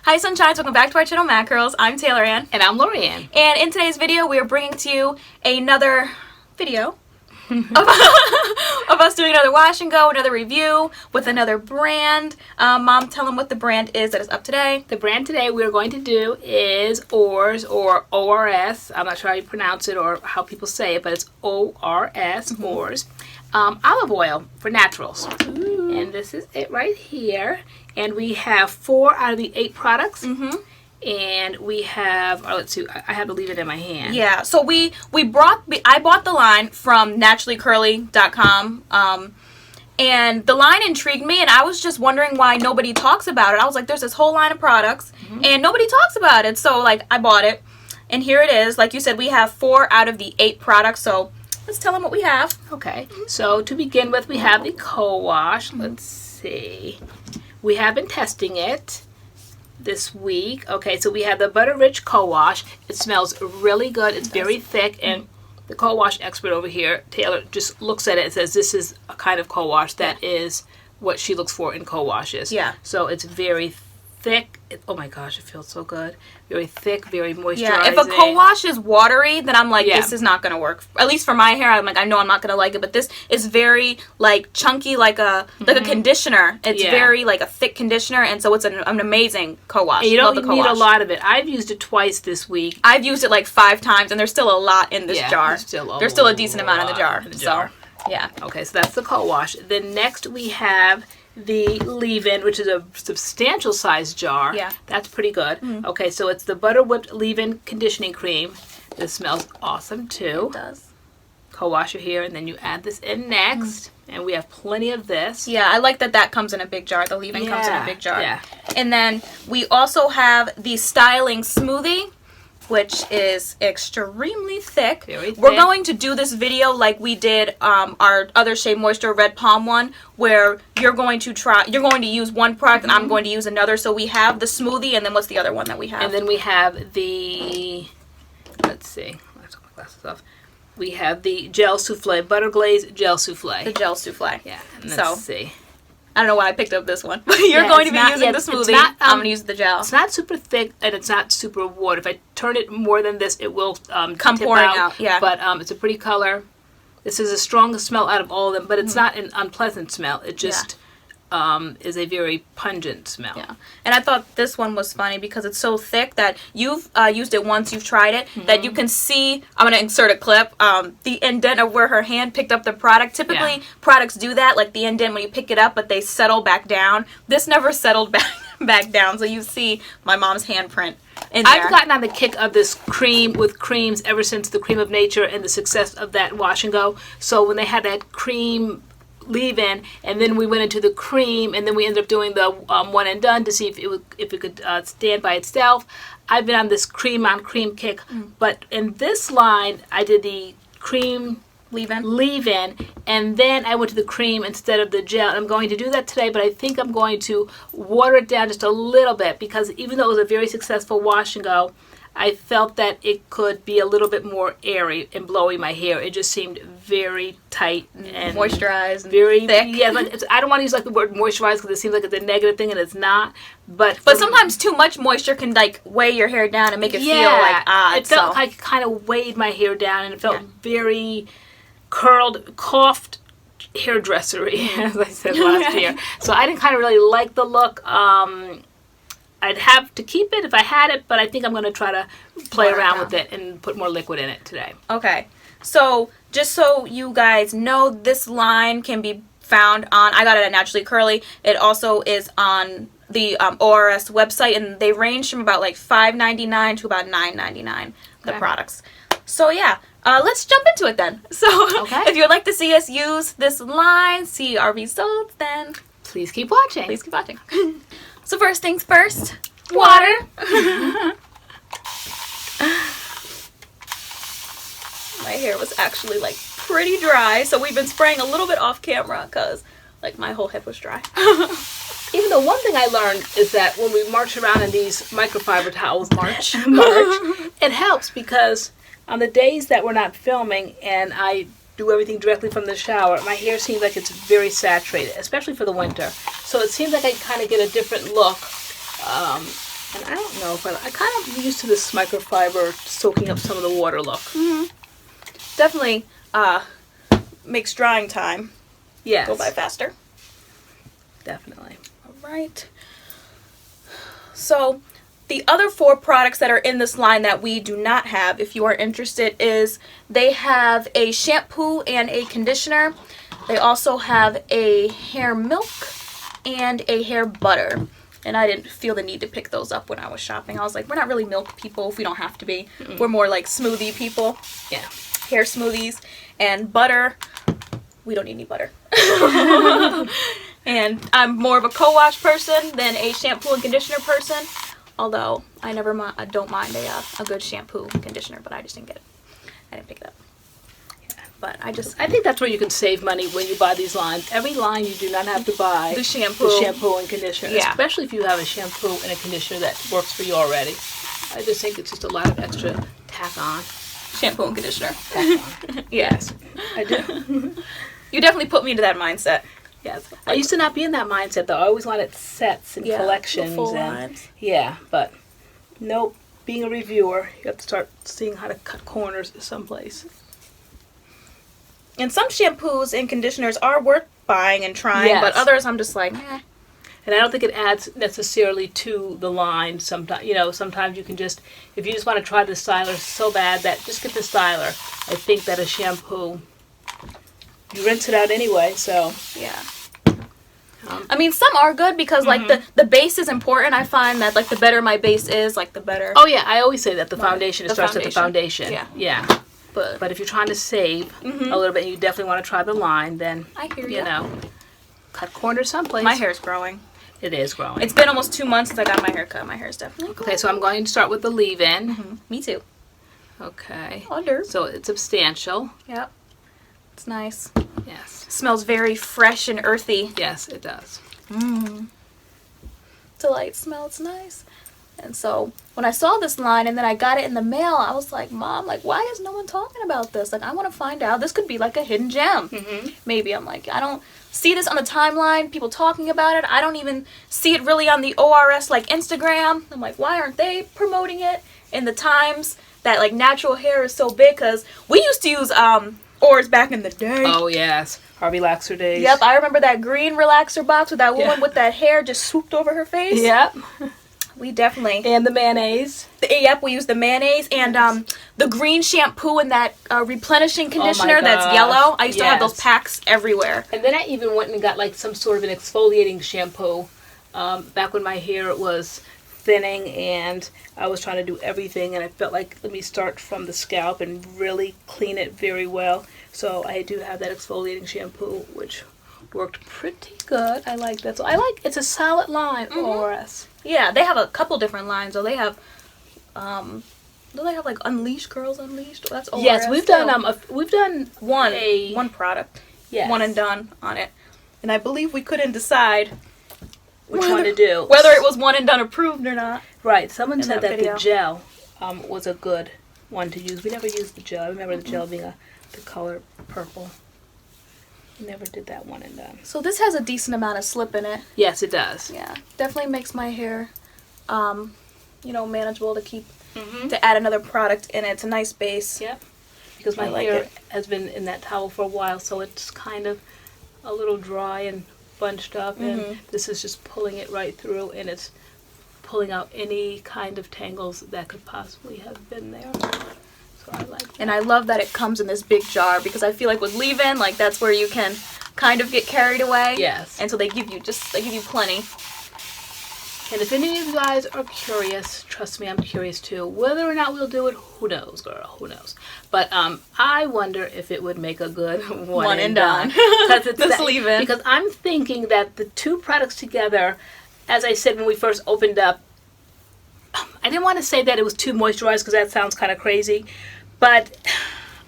Hi Sunshines, welcome back to our channel MADCURLS. I'm TaylorAnne. And I'm LoriAnne. And in today's video we are bringing to you another video of us doing another wash and go, another review with another brand. Mom, tell them what the brand is that is up today. The brand today we're going to do is ORS or ORS. I'm not sure how you pronounce it or how people say it, but it's ORS, ORS. Olive oil for naturals. Ooh. And this is it right here. And we have 4 out of the 8 products. And we have, let's see, I have to leave it in my hand. Yeah, so I bought the line from naturallycurly.com. And the line intrigued me, and I was just wondering why nobody talks about it. I was like, there's this whole line of products, and nobody talks about it. So, like, I bought it, and here it is. Like you said, we have 4 out of the 8 products, so let's tell them what we have. Okay, so to begin with, we have the co-wash. Let's see. We have been testing it this week. Okay, so we have the Butter Rich Co-Wash. It smells really good. It's very thick, and the co-wash expert over here, Taylor, just looks at it and says this is a kind of co-wash that is what she looks for in co-washes. Yeah. So it's very thick. Oh my gosh, it feels so good. Very thick, very moisturizing. Yeah, if a co-wash is watery, then I'm like, this is not going to work. At least for my hair, I'm like, I know I'm not going to like it, but this is very, like, chunky, like a conditioner. It's very, like, a thick conditioner, and so it's an amazing co-wash. And you don't need a lot of it. I've used it twice this week. I've used it, like, 5 times, and there's still a lot in this jar. There's still a decent amount in the jar. So, yeah. Okay, so that's the co-wash. Then next we have the leave-in, which is a substantial size jar. Yeah. That's pretty good. Okay, so it's the Butter Whipped Leave-In Conditioning Cream. This smells awesome too. It does. Co-wash it here, and then you add this in next. And we have plenty of this. Yeah, I like that comes in a big jar. The leave-in comes in a big jar. Yeah. And then we also have the Styling Smoothie, which is extremely thick. Very thick. We're going to do this video like we did our other Shea Moisture Red Palm one, where you're going to use one product and I'm going to use another. So we have the smoothie, and then what's the other one that we have? And then we have the, let's see, I took my glasses off. We have the Gel Souffle, Butter Glaze Gel Souffle. The Gel Souffle. Yeah, and let's see. I don't know why I picked up this one. But you're going to be using the smoothie. I'm going to use the gel. It's not super thick, and it's not super water. If I turn it more than this, it will come pouring out. Yeah. But it's a pretty color. This is the strongest smell out of all of them, but it's not an unpleasant smell. It just is a very pungent smell. Yeah. And I thought this one was funny because it's so thick that you've used it once, you've tried it, that you can see, I'm going to insert a clip, the indent of where her hand picked up the product. Typically, products do that, like the indent when you pick it up, but they settle back down. This never settled back down, so you see my mom's handprint in there. I've gotten on the kick of this cream with creams ever since the Cream of Nature and the success of that wash and go. So when they had that cream leave-in, and then we went into the cream, and then we ended up doing the one and done to see if it could stand by itself. I've been on this cream on cream kick, but in this line I did the cream leave-in, and then I went to the cream instead of the gel. I'm going to do that today, but I think I'm going to water it down just a little bit, because even though it was a very successful wash and go, I felt that it could be a little bit more airy and blowy my hair. It just seemed very tight and moisturized, very thick. Yeah, like I don't want to use like the word moisturized because it seems like it's a negative thing, and it's not. But sometimes too much moisture can like weigh your hair down and make it feel like odd. It felt like it kind of weighed my hair down, and it felt very curled, coiffed hairdressery, as I said last year. So I didn't kind of really like the look. I'd have to keep it if I had it, but I think I'm going to try to play around with it and put more liquid in it today. Okay. So, just so you guys know, this line can be found on, I got it at Naturally Curly. It also is on the ORS website, and they range from about like $5.99 to about $9.99, the products. So, yeah. Let's jump into it then. So, if you'd like to see us use this line, see our results, then please keep watching. Please keep watching. So first things first, water. My hair was actually like pretty dry, so we've been spraying a little bit off camera because like my whole head was dry. Even though one thing I learned is that when we march around in these microfiber towels, it helps, because on the days that we're not filming and I do everything directly from the shower, my hair seems like it's very saturated, especially for the winter. So it seems like I kind of get a different look And I don't know if I kind of used to this microfiber soaking up some of the water look. Definitely makes drying time Yes. go by faster. Definitely. All right. So the other 4 products that are in this line that we do not have, if you are interested, is they have a shampoo and a conditioner. They also have a hair milk and a hair butter. And I didn't feel the need to pick those up when I was shopping. I was like, we're not really milk people if we don't have to be. We're more like smoothie people. Yeah. Hair smoothies. And butter, we don't need any butter. And I'm more of a co-wash person than a shampoo and conditioner person. Although I don't mind a good shampoo and conditioner, but I just didn't get it. I didn't pick it up. Yeah, but I think that's where you can save money when you buy these lines. Every line you do not have to buy the shampoo and conditioner. Yeah. Especially if you have a shampoo and a conditioner that works for you already. I just think it's just a lot of extra tack on. Shampoo and conditioner. Tack on. Yes. I do. You definitely put me into that mindset. Yes. I used to not be in that mindset though. I always wanted sets and collections. The full and lines. Yeah, but nope. Being a reviewer, you have to start seeing how to cut corners someplace. And some shampoos and conditioners are worth buying and trying, but others I'm just like, eh. And I don't think it adds necessarily to the line. Sometimes you can just, if you just want to try the styler so bad, that just get the styler. I think that a shampoo, you rinse it out anyway, so. Yeah. I mean, some are good because, like, the base is important. I find that, like, the better my base is, like, the better. Oh, yeah. I always say that the foundation, it starts with the foundation. Yeah. Yeah. But if you're trying to save a little bit and you definitely want to try the line, then, I hear you. Cut corners someplace. My hair's growing. It is growing. It's been almost 2 months since I got my hair cut. My hair's definitely growing. Okay, so I'm going to start with the leave-in. Me too. Okay. Under. So it's substantial. Yep. It's nice. Yes. Smells very fresh and earthy. Yes, it does. It's a light smell. It's nice. And so when I saw this line and then I got it in the mail, I was like, Mom, like, why is no one talking about this? Like, I want to find out. This could be like a hidden gem. Maybe. I'm like, I don't see this on the timeline, people talking about it. I don't even see it really on the ORS, like, Instagram. I'm like, why aren't they promoting it in the times that, like, natural hair is so big? Because we used to use ORS back in the day. Oh, yes. Our relaxer days. Yep, I remember that green relaxer box with that woman with that hair just swooped over her face. Yep. We definitely. And the mayonnaise. Yep, we use the mayonnaise and the green shampoo and that replenishing conditioner that's yellow. I used to have those packs everywhere. And then I even went and got like some sort of an exfoliating shampoo back when my hair was thinning and I was trying to do everything and I felt like let me start from the scalp and really clean it very well. So I do have that exfoliating shampoo which worked pretty good. I like that. So it's a solid line, ORS. Yeah, they have a couple different lines. So they have, do they have like Unleashed Girls Unleashed? That's ORS. Yes, we've done one product, one and done on it, and I believe we couldn't decide which one to do, whether it was one and done approved or not. Right. Someone said that the gel was a good one to use. We never used the gel. I remember the gel being the color purple. Never did that one and done. So this has a decent amount of slip in it. Yes, it does. Yeah, definitely makes my hair, manageable to keep, to add another product in it. It's a nice base. Yep. Because my hair has been in that towel for a while, so it's kind of a little dry and bunched up, and this is just pulling it right through, and it's pulling out any kind of tangles that could possibly have been there. So I like that. And I love that it comes in this big jar because I feel like with leave-in, like that's where you can kind of get carried away. Yes. And so they give you plenty. And if any of you guys are curious, trust me, I'm curious too. Whether or not we'll do it, who knows, girl, who knows. But I wonder if it would make a good one and done. This leave-in. Because I'm thinking that the two products together, as I said when we first opened up, I didn't want to say that it was too moisturized because that sounds kind of crazy, but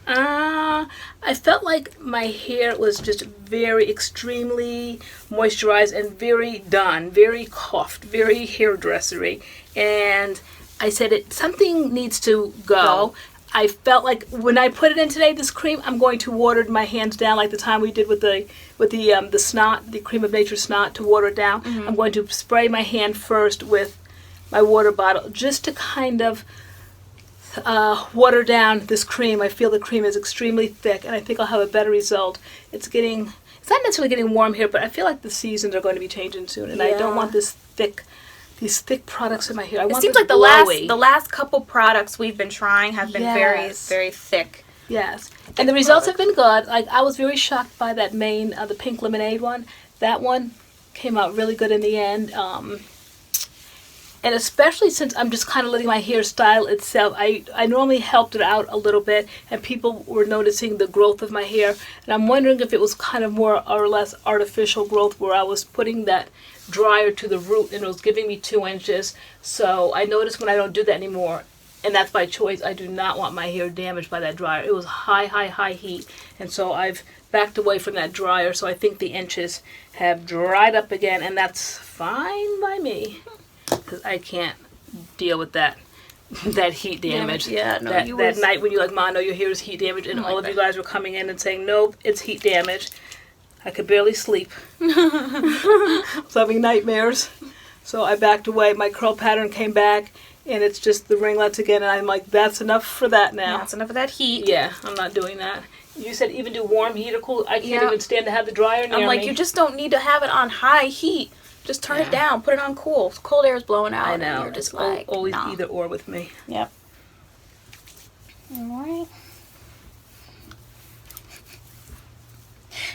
I felt like my hair was just very extremely moisturized and very done, very coiffed, very hairdressery, and I said something needs to go. I felt like when I put it in today, this cream, I'm going to water my hands down like the time we did with the snot, the cream of nature snot, to water it down. I'm going to spray my hand first with my water bottle just to kind of water down this cream. I feel the cream is extremely thick, and I think I'll have a better result. It's not necessarily getting warm here, but I feel like the seasons are going to be changing soon, and I don't want these thick products in my hair. It seems like the last couple products we've been trying have been very, very thick. Yes, and the results have been good. Like, I was very shocked by that main, the pink lemonade one. That one came out really good in the end. And especially since I'm just kind of letting my hair style itself, I normally helped it out a little bit, and people were noticing the growth of my hair. And I'm wondering if it was kind of more or less artificial growth, where I was putting that dryer to the root and it was giving me 2 inches. So I noticed when I don't do that anymore, and that's by choice, I do not want my hair damaged by that dryer. It was high heat, and so I've backed away from that dryer. So I think the inches have dried up again, and that's fine by me, because I can't deal with that heat damage. Yeah, no, that night when you're like, "Ma, no, your hair is heat damage," and all of you guys were coming in and saying, "Nope, it's heat damage." I could barely sleep. I was having nightmares. So I backed away. My curl pattern came back, and it's just the ringlets again, and I'm like, that's enough for that now. That's enough of that heat. Yeah, I'm not doing that. You said even do warm heat or cool. I can't even stand to have the dryer near me. I'm like, you just don't need to have it on high heat. Just turn it down. Put it on cool. Cold air is blowing out. I know. And you're just like, always either or with me. Yep. All right.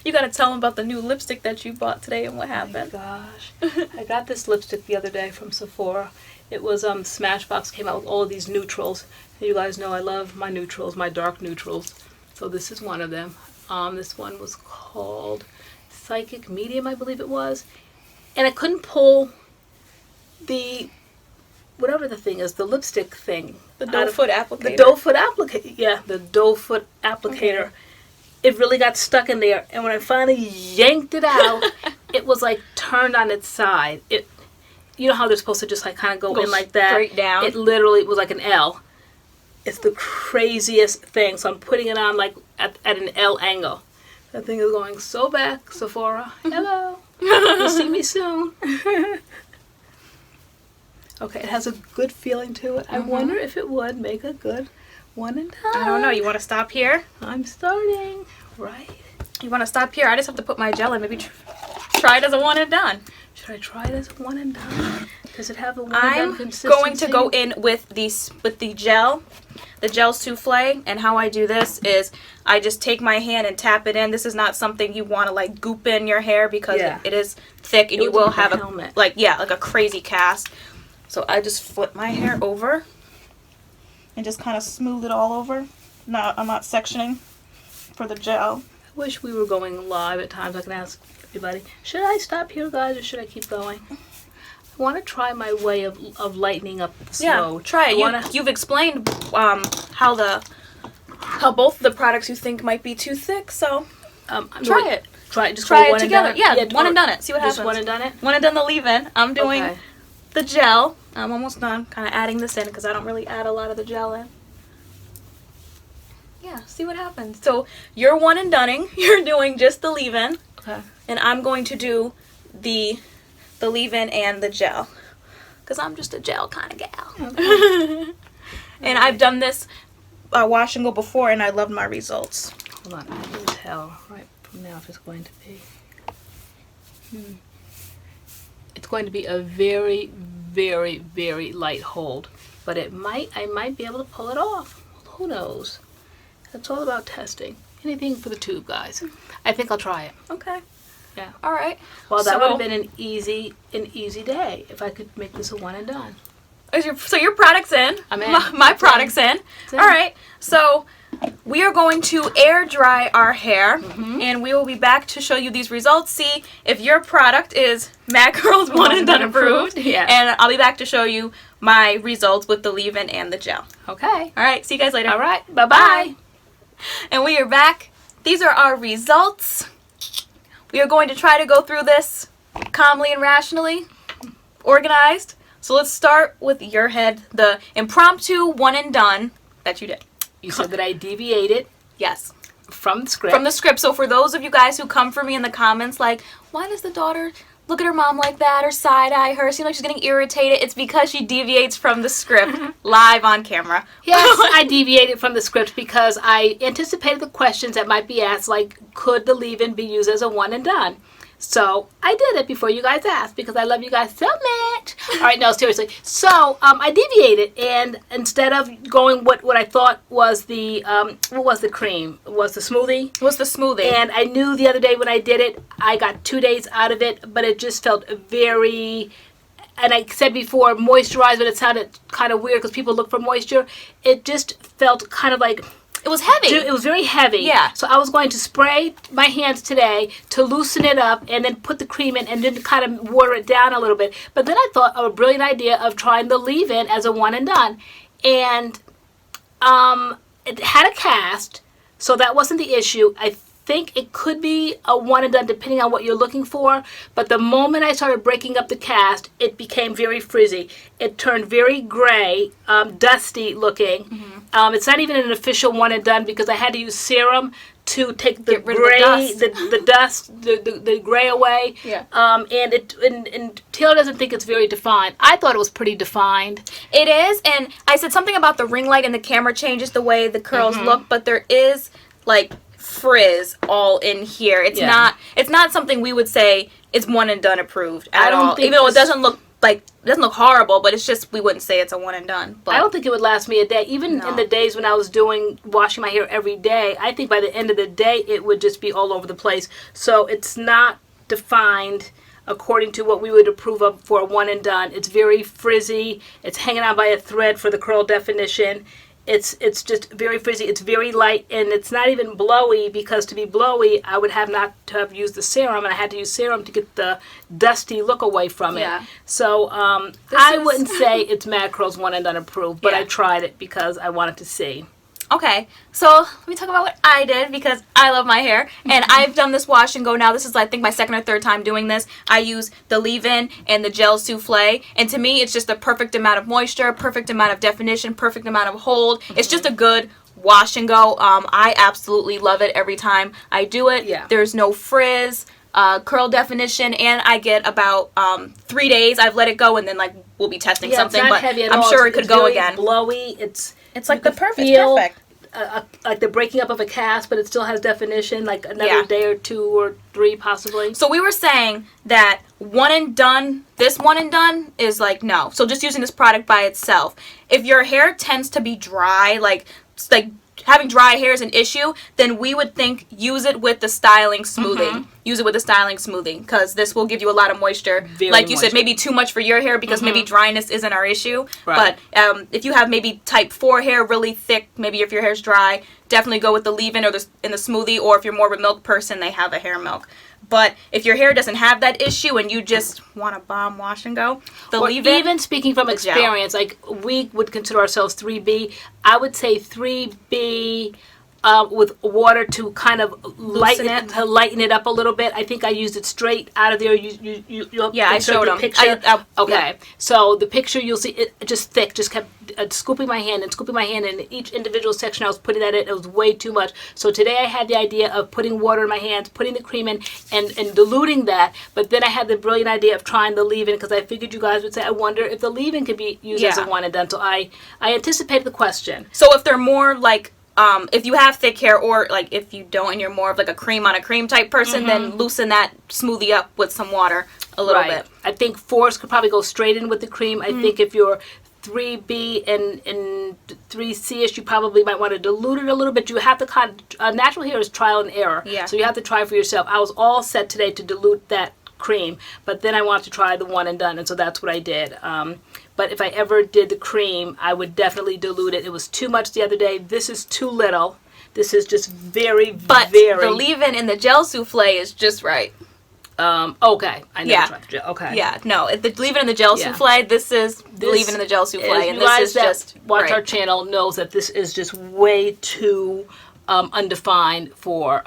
You gotta tell them about the new lipstick that you bought today and what happened. Oh my gosh. I got this lipstick the other day from Sephora. It was Smashbox came out with all of these neutrals. And you guys know I love my neutrals, my dark neutrals. So this is one of them. This one was called Psychic Medium, I believe it was. And I couldn't pull the, whatever the thing is, the lipstick thing. The doe foot applicator. The doe foot applicator. Yeah, the doe foot applicator. Okay. It really got stuck in there. And when I finally yanked it out, it was like turned on its side. You know how they're supposed to just like kind of go in like that? Straight down. It literally was like an L. It's the craziest thing. So I'm putting it on like at an L angle. That thing is going so back, Sephora. Hello. You'll see me soon. Okay, it has a good feeling to it. I wonder if it would make a good one and done. I don't know. You want to stop here? I'm starting. Right. You want to stop here? I just have to put my gel in. Maybe try it as a one and done. Should I try it as a one and done? Does it have a one and done consistency? I'm going to go in with the gel souffle, and how I do this is I just take my hand and tap it in. This is not something you want to like goop in your hair, because it is thick and you will have like a crazy cast. So I just flip my hair over and just kind of smooth it all over. I'm not sectioning for the gel. I wish we were going live at times. I can ask everybody, should I stop here, guys, or should I keep going? I want to try my way of lightening up the snow. Yeah, try it. You've explained how both the products you think might be too thick, so try it. Just try it together. Yeah, one and done it. See what happens. Just one and done it? One and done the leave-in. I'm doing the gel. I'm almost done. Kind of adding this in because I don't really add a lot of the gel in. Yeah, see what happens. So you're one and doneing. You're doing just the leave-in. Okay. And I'm going to do the leave-in and the gel, because I'm just a gel kind of gal. Okay. And I've done this wash and go before, and I loved my results. Hold on, I can tell right from now if it's going to be. It's going to be a very, very, very light hold, but I might be able to pull it off. Who knows? It's all about testing. Anything for the tube, guys. I think I'll try it. Okay. Yeah. All right. Well, that would have been an easy day if I could make this a one and done. So your product's in. I'm in. My product's in. All right. So we are going to air dry our hair, and we will be back to show you these results. See if your product is MADCURLS one and done approved. Yeah. And I'll be back to show you my results with the leave-in and the gel. Okay. All right. See you guys later. All right. Bye-bye. And we are back. These are our results. We are going to try to go through this calmly and rationally, organized. So let's start with your head, the impromptu one and done that you did. You said that I deviated. Yes. From the script. From the script. So for those of you guys who come for me in the comments like, why does the daughter look at her mom like that or side-eye her, seem like she's getting irritated. It's because she deviates from the script live on camera. Yes, I deviated from the script because I anticipated the questions that might be asked, like, could the leave-in be used as a one and done? So I did it before you guys asked because I love you guys so much. All right, no, seriously. So I deviated, and instead of going what I thought was the what was the cream? Was the smoothie? It was the smoothie. And I knew the other day when I did it, I got 2 days out of it, but it just felt very. And I said before, moisturized, but it sounded kind of weird because people look for moisture. It just felt kind of like. It was heavy. It was very heavy. Yeah. So I was going to spray my hands today to loosen it up and then put the cream in and then kind of water it down a little bit. But then I thought of a brilliant idea of trying the leave-in as a one and done. And it had a cast, so that wasn't the issue. I think it could be a one and done depending on what you're looking for, but the moment I started breaking up the cast, it became very frizzy. It turned very gray, dusty looking. Mm-hmm. It's not even an official one and done because I had to use serum to take the gray, the dust, the gray away. Yeah. And Taylor doesn't think it's very defined. I thought it was pretty defined. It is, and I said something about the ring light and the camera changes the way the curls look, but there is like frizz all in here. It's not something we would say is one and done approved at all. Even though it doesn't look horrible, but it's just we wouldn't say it's a one and done. But I don't think it would last me a day. Even in the days when I was washing my hair every day, I think by the end of the day it would just be all over the place. So it's not defined according to what we would approve of for a one and done. It's very frizzy. It's hanging out by a thread for the curl definition. It's just very frizzy. It's very light, and it's not even blowy because to be blowy, I would have not to have used the serum, and I had to use serum to get the dusty look away from it. Yeah. So I wouldn't say it's MADCURLS one and done approved, but I tried it because I wanted to see. Okay, so let me talk about what I did because I love my hair. And I've done this wash and go now. This is, I think, my second or third time doing this. I use the leave-in and the gel souffle. And to me, it's just the perfect amount of moisture, perfect amount of definition, perfect amount of hold. It's just a good wash and go. I absolutely love it every time I do it. Yeah. There's no frizz. Curl definition, and I get about 3 days. I've let it go, and then we'll be testing something. It's not but heavy at I'm all. sure it could go really again. Blowy. It's like the perfect. Like the breaking up of a cast, but it still has definition. Like another day or 2 or 3 possibly. So we were saying that one and done. This one and done is no. So just using this product by itself. If your hair tends to be dry, like having dry hair is an issue, then we would think use it with the styling smoothing. Use it with the styling smoothing because this will give you a lot of moisture. Like you said, maybe too much for your hair because maybe dryness isn't our issue. Right. But if you have maybe type 4 hair, really thick, maybe if your hair's dry, definitely go with the leave-in or in the smoothie. Or if you're more of a milk person, they have a hair milk. But if your hair doesn't have that issue and you just want a bomb wash and go, the leave-in. Even speaking from experience, we would consider ourselves 3B. I would say 3B with water to kind of lighten it up a little bit. I think I used it straight out of there. I showed them. Picture. Okay, so the picture you'll see it just thick. Just kept scooping my hand and each individual section I was putting that in. It was way too much. So today I had the idea of putting water in my hands, putting the cream in, and diluting that. But then I had the brilliant idea of trying the leave-in because I figured you guys would say, I wonder if the leave-in could be used as a one and done. So I anticipated the question. So if they're more if you have thick hair or if you don't and you're more of a cream on a cream type person, then loosen that smoothie up with some water a little bit. I think 4s could probably go straight in with the cream. I think if you're 3B and 3C-ish, you probably might want to dilute it a little bit. You have to natural hair is trial and error. Yeah. So you have to try for yourself. I was all set today to dilute that cream, but then I wanted to try the one and done, and so that's what I did. But if I ever did the cream, I would definitely dilute it. It was too much the other day. This is too little. This is just very, but the leave-in in the gel souffle is just right. Okay. I never tried the gel. Okay. Yeah, no, the leave-in in the gel souffle, this is leave-in in the gel souffle, and this is just watch our channel knows that this is just way too undefined for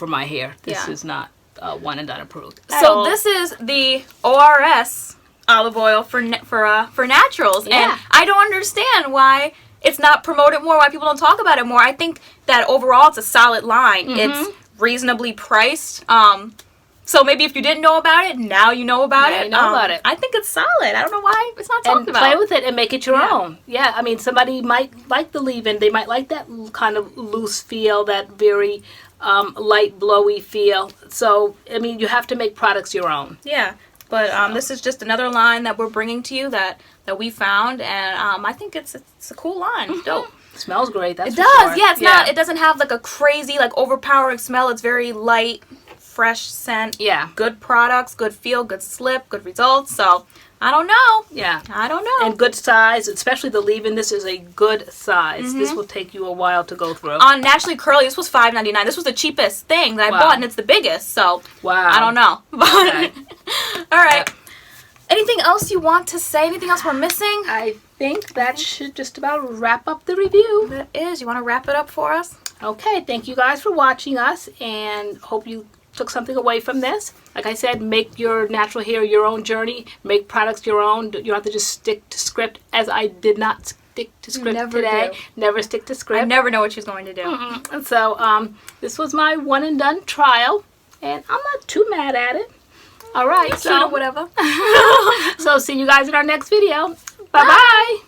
my hair. This is not one and done approved. So this is the ORS Olive Oil for naturals, and I don't understand why it's not promoted more, why people don't talk about it more. I think that overall it's a solid line. It's reasonably priced. So maybe if you didn't know about it, now you know about Now it. you know about it. I think it's solid. I don't know why it's not talked And about. play with it and make it your Yeah. own. Yeah, I mean, somebody might like the leave-in. They might like that kind of loose feel, that very light, blowy feel. So, I mean, you have to make products your own. Yeah. But this is just another line that we're bringing to you that we found, and I think it's a cool line. It's dope. It smells great. That's It for does. sure. Yeah, it's not. It doesn't have like a crazy, like overpowering smell. It's very light, fresh scent. Yeah. Good products, good feel, good slip, good results. So I don't know. Yeah. I don't know. And good size, especially the leave-in. This is a good size. Mm-hmm. This will take you a while to go through. On Naturally Curly, this was $5.99. This was the cheapest thing that I Wow. bought, and it's the biggest. So Wow. I don't know. But Okay. all right. Anything else you want to say? Anything else we're missing? I think that should just about wrap up the review. That is. You want to wrap it up for us? Okay, thank you guys for watching us, and hope you took something away from this. Like I said, make your natural hair your own journey. Make products your own. You don't have to just stick to script, as I did not stick to script Never today. do. Never stick to script. I never know what she's going to do. And so this was my one and done trial, and I'm not too mad at it. All right, Cute or whatever. so see you guys in our next video. Bye bye.